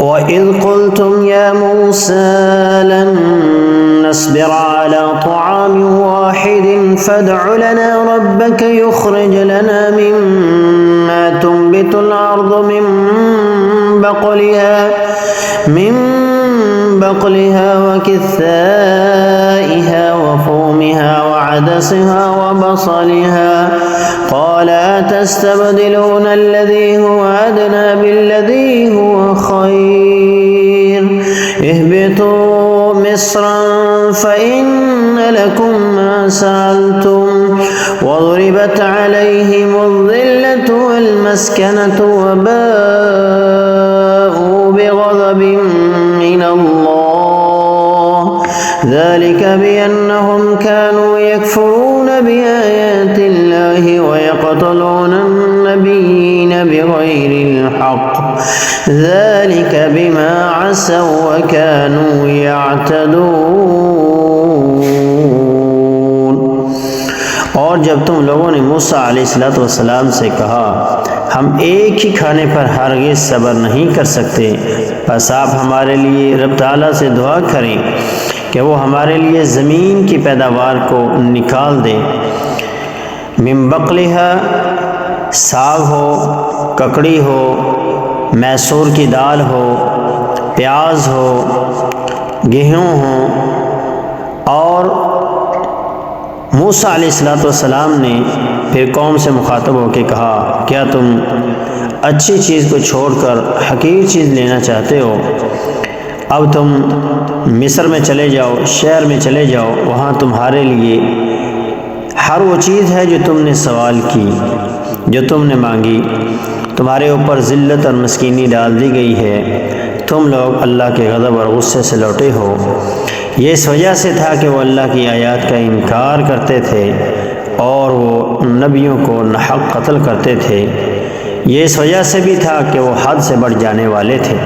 وَإِذْ قُلْتُمْ يَا مُوسَىٰ لَن نَّصْبِرَ عَلَىٰ طَعَامٍ وَاحِدٍ فَادْعُ لَنَا رَبَّكَ يُخْرِجْ لَنَا مِمَّا تُنبِتُ الْأَرْضُ مِن بَقْلِهَا وَكِثَّائِهَا وَفُومِهَا وَعَدَسِهَا وَبَصَلِهَا قَالَ أَتَسْتَبْدِلُونَ الَّذِي هُوَ أَدْنَىٰ بِالَّذِي هُوَ خَيْرٌ اهْبِطُوا مِصْرًا فَإِنَّ لَكُم مَّا سَأَلْتُمْ وَضُرِبَتْ عَلَيْهِمُ الذِّلَّةُ وَالْمَسْكَنَةُ وَبَاءُوا بِغَضَبٍ مِّنَ اللَّهِ ذَلِكَ بِأَنَّهُمْ كَانُوا يَكْفُرُونَ بِآيَاتِ اللَّهِ وَيَقْتُلُونَ النَّبِيِّينَ بِغَيْرِ الْحَقِّ ذَلِكَ بِمَا عَصَوا وَكَانُوا يَعْتَدُونَ۔ اور جب تم لوگوں نے موسیٰ علیہ السلام سے کہا ہم ایک ہی کھانے پر ہرگز صبر نہیں کر سکتے، بس آپ ہمارے لیے رب تعالیٰ سے دعا کریں کہ وہ ہمارے لیے زمین کی پیداوار کو نکال دے، من بقلہا ساگ ہو، ککڑی ہو، میسور کی دال ہو، پیاز ہو، گیہوں ہو۔ اور موسیٰ علیہ السلام نے پھر قوم سے مخاطب ہو کے کہا کیا تم اچھی چیز کو چھوڑ کر حقیر چیز لینا چاہتے ہو؟ اب تم مصر میں چلے جاؤ، شہر میں چلے جاؤ، وہاں تمہارے لیے ہر وہ چیز ہے جو تم نے سوال کی، جو تم نے مانگی۔ تمہارے اوپر ذلت اور مسکینی ڈال دی گئی ہے، تم لوگ اللہ کے غضب اور غصے سے لوٹے ہو۔ یہ اس وجہ سے تھا کہ وہ اللہ کی آیات کا انکار کرتے تھے اور وہ نبیوں کو ناحق قتل کرتے تھے۔ یہ اس وجہ سے بھی تھا کہ وہ حد سے بڑھ جانے والے تھے۔